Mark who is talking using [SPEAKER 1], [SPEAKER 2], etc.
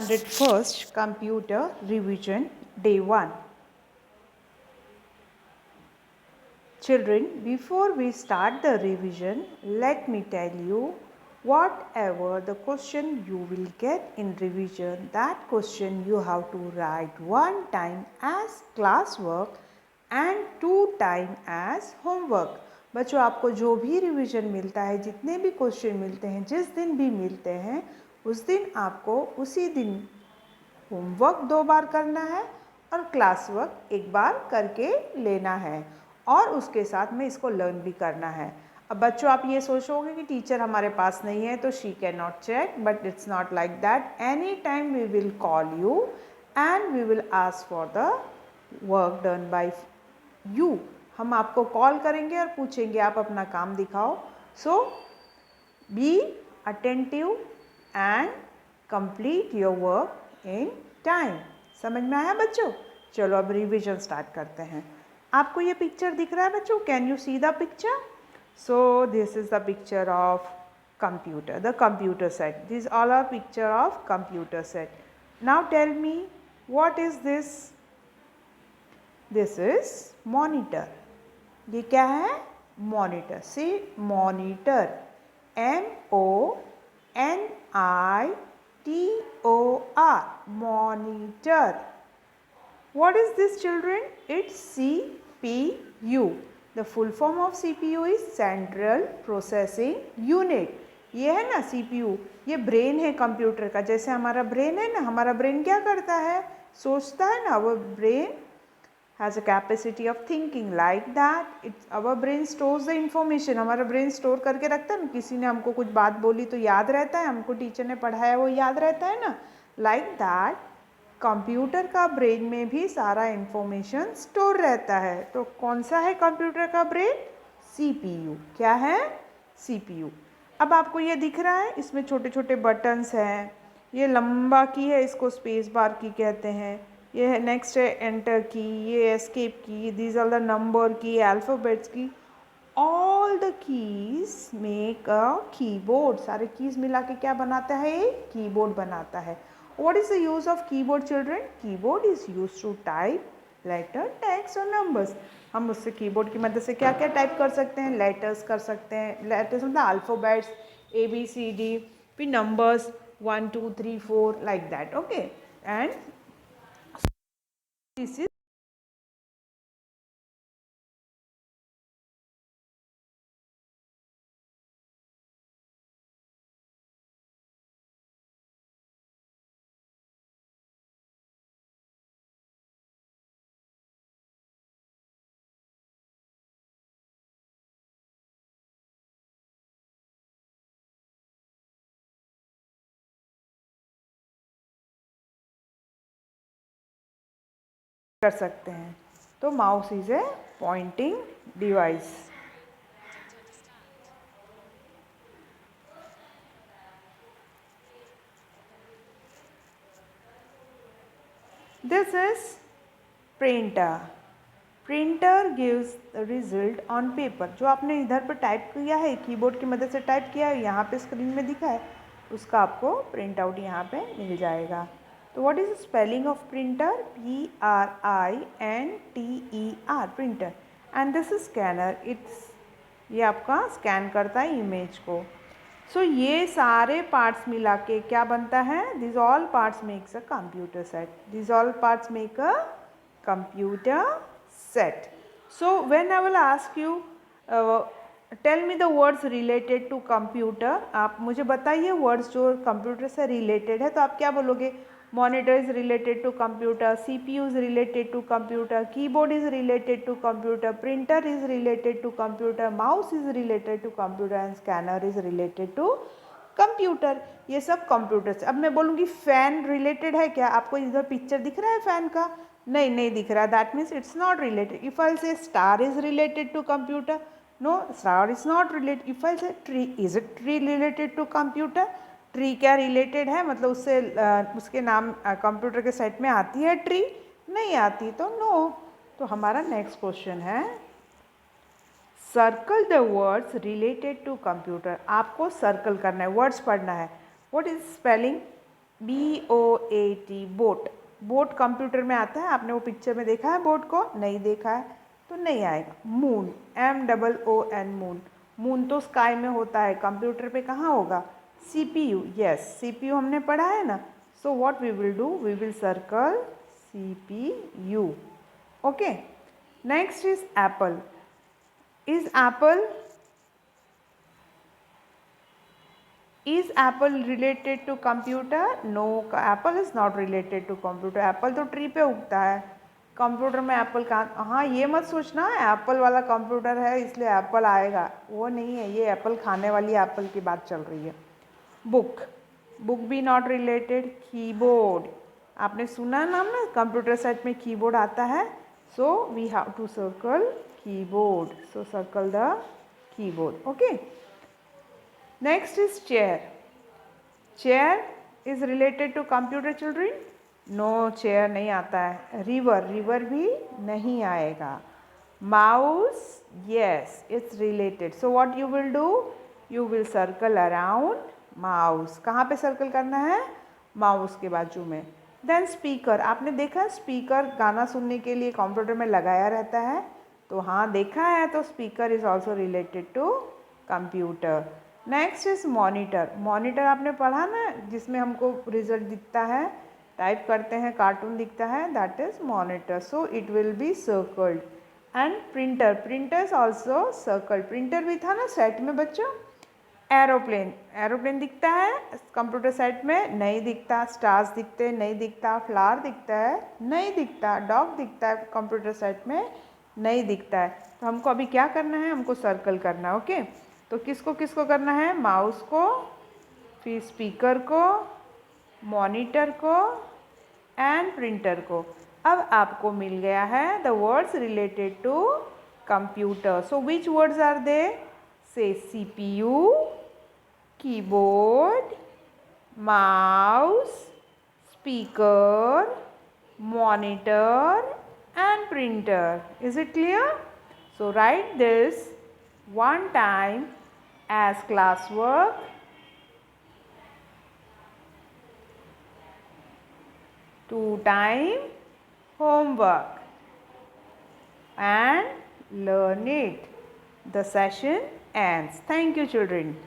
[SPEAKER 1] 101st Computer Revision Day 1. Children, before we start the revision, let me tell you, whatever the question you will get in revision, that question you have to write one time as classwork and two time as homework. बच्चों, आपको जो भी revision मिलता है, जितने भी question मिलते हैं, जिस दिन भी मिलते हैं, उस दिन आपको उसी दिन होमवर्क 2 बार करना है और क्लास वर्क 1 बार करके लेना है और उसके साथ में इसको लर्न भी करना है। अब बच्चों, आप ये सोचोगे कि टीचर हमारे पास नहीं है तो she can not check, but it's not like that. Any time we will call you and we will ask for the work done by you. हम आपको कॉल करेंगे और पूछेंगे आप अपना काम दिखाओ। So be attentive and complete your work in time. समझ में आया बच्चों? चलो अब रिवीजन स्टार्ट करते हैं। आपको ये पिक्चर दिख रहा है बच्चों? Can you see the picture? So this is the picture of computer, the computer set. This all are picture of computer set. Now tell me, what is this? This is monitor. ये क्या है? Monitor. See monitor, MONITOR, monitor. What is this, children? It's CPU. The full form of CPU is Central Processing Unit. ये है ना CPU, ये brain है computer का। जैसे हमारा ब्रेन है ना, हमारा ब्रेन क्या करता है? सोचता है ना। Our brain has a capacity of thinking like that. Our brain stores the information. हमारा ब्रेन स्टोर करके रखता है ना। किसी ने हमको कुछ बात बोली तो याद रहता है, हमको टीचर ने पढ़ाया वो याद रहता है ना। लाइक दैट कंप्यूटर का ब्रेन में भी सारा इंफॉर्मेशन स्टोर रहता है। तो कौन सा है कंप्यूटर का ब्रेन? CPU। क्या है? CPU। अब आपको ये दिख रहा है, इसमें छोटे छोटे बटन्स हैं। ये लंबा की है, इसको स्पेस बार की कहते हैं। ये है नेक्स्ट है एंटर की, ये escape key, these are the number key, alphabets key. All the keys make a keyboard. सारे कीज मिला के क्या बनाता है? ये कीबोर्ड बनाता है। What is the use of keyboard, children? Keyboard is use to type letter, text और नंबर्स। हम उससे कीबोर्ड की मदद से क्या क्या टाइप कर सकते हैं? लेटर्स कर सकते हैं। लेटर्स मतलब अल्फ़ाबेट्स, ABCD, फिर numbers 1 2 3 4 like that. Okay, and this is कर सकते हैं। तो mouse is a pointing device. This is printer. Printer gives the result on paper. जो आपने इधर पर टाइप किया है, कीबोर्ड की मदद से टाइप किया है, यहाँ पे स्क्रीन में दिखा है, उसका आपको प्रिंट आउट यहाँ पे मिल जाएगा। तो what is spelling of printer? PRINTER, printer. And this is scanner. ये आपका स्कैन करता है इमेज को। सो ये सारे पार्ट्स मिला के क्या बनता है? This all parts makes a computer set. This all parts make a computer set. So when I will ask you tell me the words related to computer, आप मुझे बताइए वर्ड्स जो कंप्यूटर से रिलेटेड है। तो आप क्या बोलोगे? Monitor is related to computer, CPU is related to computer, keyboard is related to computer, printer is related to computer, mouse is related to computer and scanner is related to computer. ये सब computer से। अब मैं बोलूँगी fan related है क्या? आपको इधर पिक्चर दिख रहा है फैन का? नहीं दिख रहा। That means it's not related. If I say star is related to computer, no, star is not related. If I say tree, is it tree related to computer? Tree क्या related है? मतलब उससे उसके नाम कंप्यूटर के set में आती है ट्री? नहीं आती, तो नो। तो हमारा नेक्स्ट क्वेश्चन है, circle the words related to computer. आपको सर्कल करना है, वर्ड्स पढ़ना है। What is spelling? BOAT, boat. Boat computer में आता है, आपने वो पिक्चर में देखा है बोट को? नहीं देखा है तो नहीं आएगा। Moon, MOON, moon. मून तो स्काई में होता है, कंप्यूटर पे कहाँ होगा? CPU, यस, CPU हमने पढ़ा है ना। So what we will do, we will circle CPU। Okay, next is apple. Is apple Is apple related to computer? No, apple is not related to computer. Apple तो tree पे उगता है, computer में Apple कहाँ? हाँ, ये मत सोचना एप्पल वाला कंप्यूटर है इसलिए एप्पल आएगा, वो नहीं है। ये एप्पल खाने वाली एप्पल की बात चल रही है। बुक, बुक भी नॉट रिलेटेड। कीबोर्ड, आपने सुना नाम ना, कंप्यूटर सेट में कीबोर्ड आता है। So we have to circle keyboard, so circle the keyboard. Okay, next is chair. Chair is related to computer children? No, chair नहीं आता है। रिवर, रिवर भी नहीं आएगा। Mouse, yes, it's related. So what you will do, you will circle around mouse. कहाँ पे circle करना है? माउस के बाजू में। देन स्पीकर, आपने देखा स्पीकर गाना सुनने के लिए कंप्यूटर में लगाया रहता है? तो हाँ देखा है, तो speaker is also related to computer. Next is monitor. Monitor आपने पढ़ा ना, जिसमें हमको रिजल्ट दिखता है, टाइप करते हैं कार्टून दिखता है, that is monitor. So it will be circled. And printer, printer is also circled. Printer भी था ना सेट में बच्चों। एरोप्लेन, एरोप्लेन दिखता है कंप्यूटर सेट में? नहीं दिखता। स्टार्स दिखते, नहीं दिखता। फ्लावर दिखता है, नहीं दिखता। डॉग दिखता है कंप्यूटर सेट में? नहीं दिखता है। तो हमको अभी क्या करना है, हमको सर्कल करना है। ओके, तो किसको किसको करना है? माउस को, फिर स्पीकर को, मॉनिटर को एंड प्रिंटर को। अब आपको मिल गया है the words related to computer. So which words are they? Say CPU, keyboard, mouse, speaker, monitor and printer. Is it clear? So write this one time as classwork, two time homework, and learn it. The session ends. Thank you, children.